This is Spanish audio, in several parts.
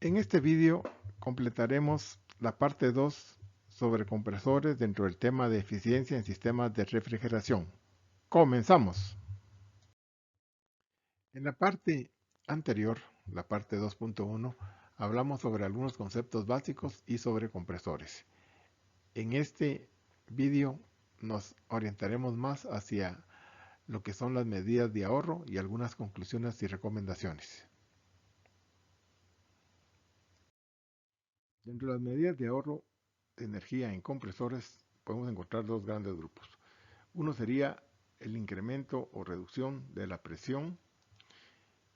En este vídeo completaremos la parte 2 sobre compresores dentro del tema de eficiencia en sistemas de refrigeración. Comenzamos. En la parte anterior, la parte 2.1, hablamos sobre algunos conceptos básicos y sobre compresores. En este vídeo nos orientaremos más hacia lo que son las medidas de ahorro y algunas conclusiones y recomendaciones. Dentro de las medidas de ahorro de energía en compresores podemos encontrar dos grandes grupos. Uno sería el incremento o reducción de la presión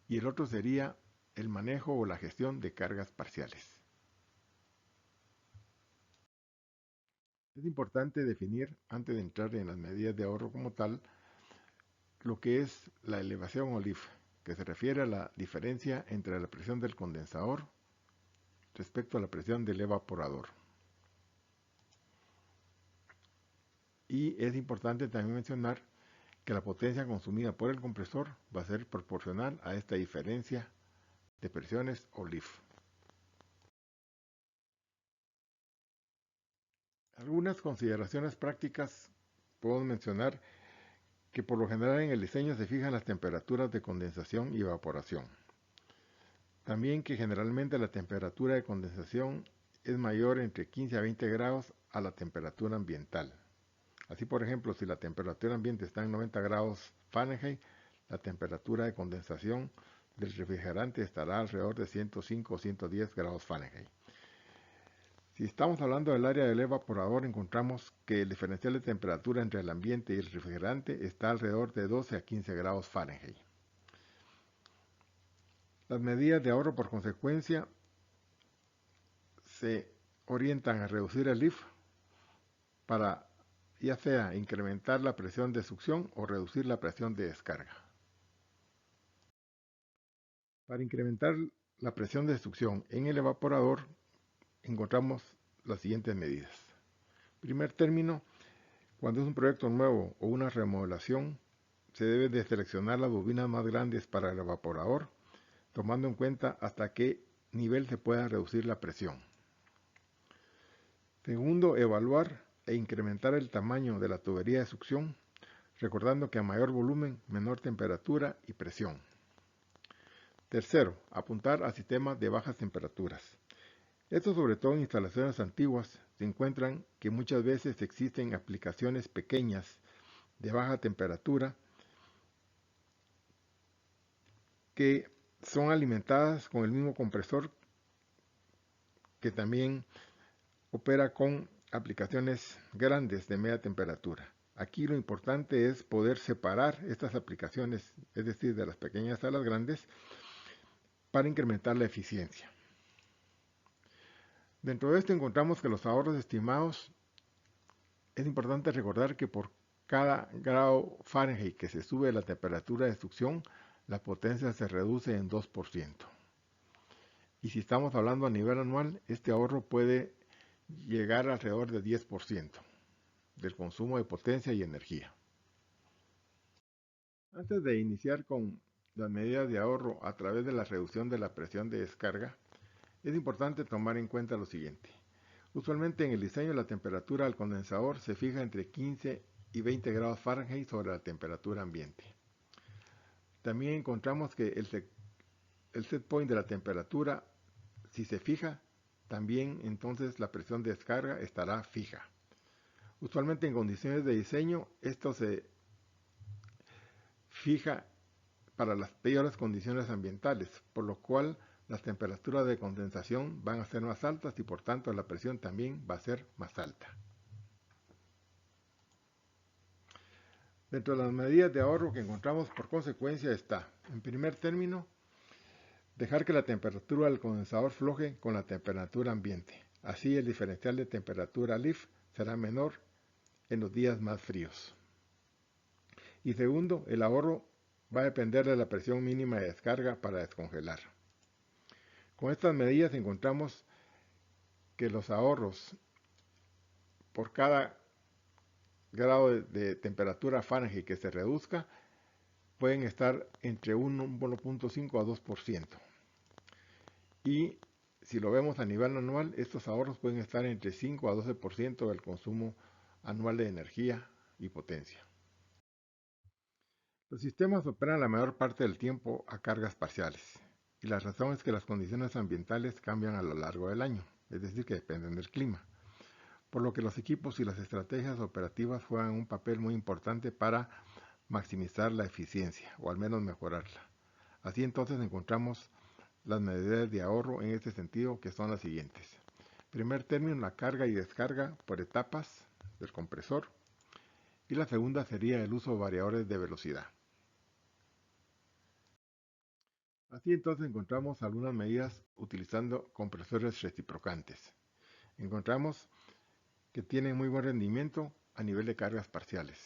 y el otro sería el manejo o la gestión de cargas parciales. Es importante definir, antes de entrar en las medidas de ahorro como tal, lo que es la elevación o LIF, que se refiere a la diferencia entre la presión del condensador respecto a la presión del evaporador. Y es importante también mencionar que la potencia consumida por el compresor va a ser proporcional a esta diferencia de presiones o LIF. Algunas consideraciones prácticas podemos mencionar que por lo general en el diseño se fijan las temperaturas de condensación y evaporación. También que generalmente la temperatura de condensación es mayor entre 15 a 20 grados a la temperatura ambiental. Así, por ejemplo, si la temperatura ambiente está en 90 grados Fahrenheit, la temperatura de condensación del refrigerante estará alrededor de 105 o 110 grados Fahrenheit. Si estamos hablando del área del evaporador, encontramos que el diferencial de temperatura entre el ambiente y el refrigerante está alrededor de 12 a 15 grados Fahrenheit. Las medidas de ahorro por consecuencia se orientan a reducir el LIF para ya sea incrementar la presión de succión o reducir la presión de descarga. Para incrementar la presión de succión en el evaporador encontramos las siguientes medidas. Primer término, cuando es un proyecto nuevo o una remodelación, se debe de seleccionar las bobinas más grandes para el evaporador, tomando en cuenta hasta qué nivel se pueda reducir la presión. Segundo, evaluar e incrementar el tamaño de la tubería de succión, recordando que a mayor volumen, menor temperatura y presión. Tercero, apuntar a sistemas de bajas temperaturas. Esto sobre todo en instalaciones antiguas se encuentran que muchas veces existen aplicaciones pequeñas de baja temperatura que son alimentadas con el mismo compresor que también opera con aplicaciones grandes de media temperatura. Aquí lo importante es poder separar estas aplicaciones, es decir, de las pequeñas a las grandes, para incrementar la eficiencia. Dentro de esto encontramos que los ahorros estimados, es importante recordar que por cada grado Fahrenheit que se sube la temperatura de succión, la potencia se reduce en 2%. Y si estamos hablando a nivel anual, este ahorro puede llegar alrededor de 10% del consumo de potencia y energía. Antes de iniciar con las medidas de ahorro a través de la reducción de la presión de descarga, es importante tomar en cuenta lo siguiente. Usualmente en el diseño la temperatura del condensador se fija entre 15 y 20 grados Fahrenheit sobre la temperatura ambiente. También encontramos que el set point de la temperatura, si se fija, también entonces la presión de descarga estará fija. Usualmente en condiciones de diseño esto se fija para las peores condiciones ambientales, por lo cual las temperaturas de condensación van a ser más altas y por tanto la presión también va a ser más alta. Dentro de las medidas de ahorro que encontramos por consecuencia está, en primer término, dejar que la temperatura del condensador floje con la temperatura ambiente. Así el diferencial de temperatura LIF será menor en los días más fríos. Y segundo, el ahorro va a depender de la presión mínima de descarga para descongelar. Con estas medidas encontramos que los ahorros por cada grado de temperatura Fahrenheit que se reduzca pueden estar entre un 1.5 a 2%. Y Si lo vemos a nivel anual, estos ahorros pueden estar entre 5 a 12% del consumo anual de energía y potencia. Los sistemas operan la mayor parte del tiempo a cargas parciales, y la razón es que las condiciones ambientales cambian a lo largo del año, es decir, que dependen del clima, por lo que los equipos y las estrategias operativas juegan un papel muy importante para maximizar la eficiencia, o al menos mejorarla. Así entonces encontramos las medidas de ahorro en este sentido, que son las siguientes. Primer término, la carga y descarga por etapas del compresor, y la segunda sería el uso de variadores de velocidad. Así entonces encontramos algunas medidas utilizando compresores reciprocantes. Encontramos que tienen muy buen rendimiento a nivel de cargas parciales.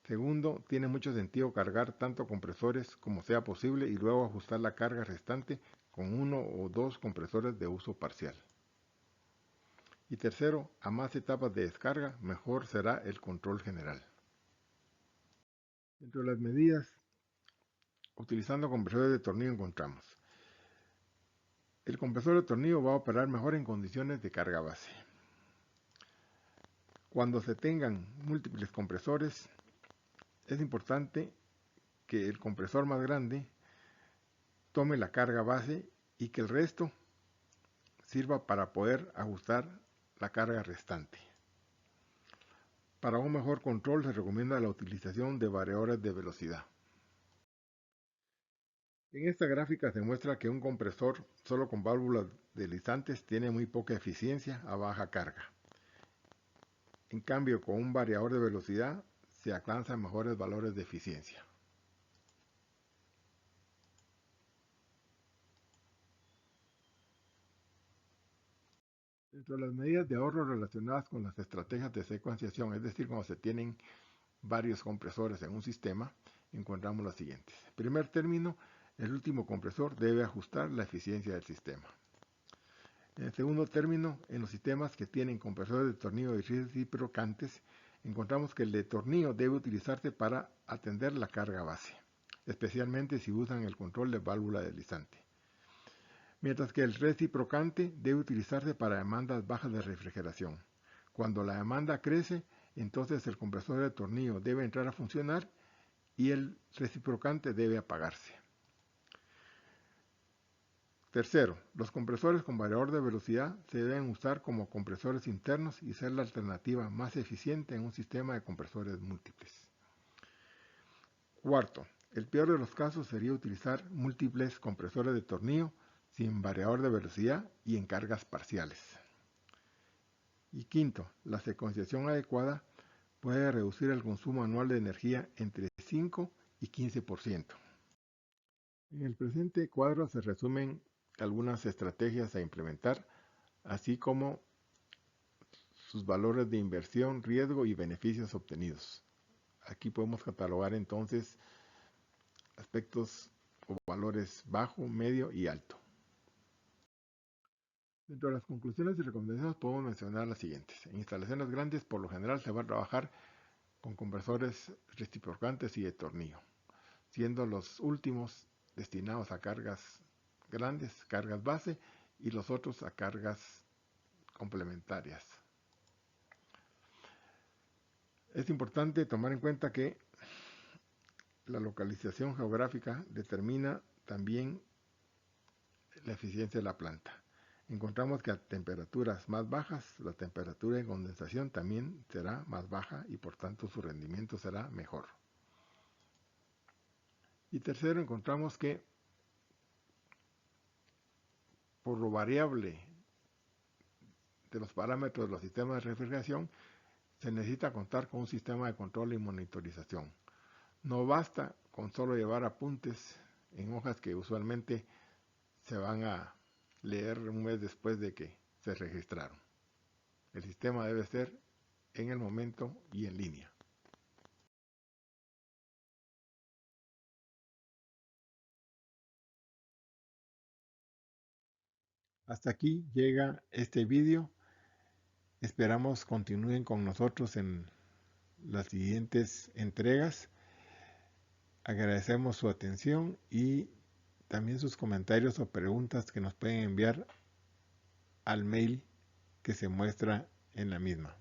Segundo, tiene mucho sentido cargar tanto compresores como sea posible y luego ajustar la carga restante con uno o dos compresores de uso parcial. Y tercero, a más etapas de descarga, mejor será el control general. Dentro de las medidas, utilizando compresores de tornillo encontramos: el compresor de tornillo va a operar mejor en condiciones de carga base. Cuando se tengan múltiples compresores, es importante que el compresor más grande tome la carga base y que el resto sirva para poder ajustar la carga restante. Para un mejor control se recomienda la utilización de variadores de velocidad. En esta gráfica se muestra que un compresor solo con válvulas deslizantes tiene muy poca eficiencia a baja carga. En cambio, con un variador de velocidad se alcanzan mejores valores de eficiencia. Dentro de las medidas de ahorro relacionadas con las estrategias de secuenciación, es decir, cuando se tienen varios compresores en un sistema, encontramos las siguientes. En primer término, el último compresor debe ajustar la eficiencia del sistema. En segundo término, en los sistemas que tienen compresores de tornillo y reciprocantes, encontramos que el de tornillo debe utilizarse para atender la carga base, especialmente si usan el control de válvula deslizante. Mientras que el reciprocante debe utilizarse para demandas bajas de refrigeración. Cuando la demanda crece, entonces el compresor de tornillo debe entrar a funcionar y el reciprocante debe apagarse. Tercero, los compresores con variador de velocidad se deben usar como compresores internos y ser la alternativa más eficiente en un sistema de compresores múltiples. Cuarto, el peor de los casos sería utilizar múltiples compresores de tornillo sin variador de velocidad y en cargas parciales. Y quinto, la secuenciación adecuada puede reducir el consumo anual de energía entre 5 y 15%. En el presente cuadro se resumen algunas estrategias a implementar, así como sus valores de inversión, riesgo y beneficios obtenidos. Aquí podemos catalogar entonces aspectos o valores bajo, medio y alto. Dentro de las conclusiones y recomendaciones podemos mencionar las siguientes. En instalaciones grandes, por lo general, se va a trabajar con compresores reciprocantes y de tornillo, siendo los últimos destinados a cargas grandes, cargas base, y los otros a cargas complementarias. Es importante tomar en cuenta que la localización geográfica determina también la eficiencia de la planta. Encontramos que a temperaturas más bajas, la temperatura de condensación también será más baja y por tanto su rendimiento será mejor. Y tercero, encontramos que por lo variable de los parámetros de los sistemas de refrigeración, se necesita contar con un sistema de control y monitorización. No basta con solo llevar apuntes en hojas que usualmente se van a leer un mes después de que se registraron. El sistema debe ser en el momento y en línea. Hasta aquí llega este vídeo. Esperamos continúen con nosotros en las siguientes entregas. Agradecemos su atención y también sus comentarios o preguntas que nos pueden enviar al mail que se muestra en la misma.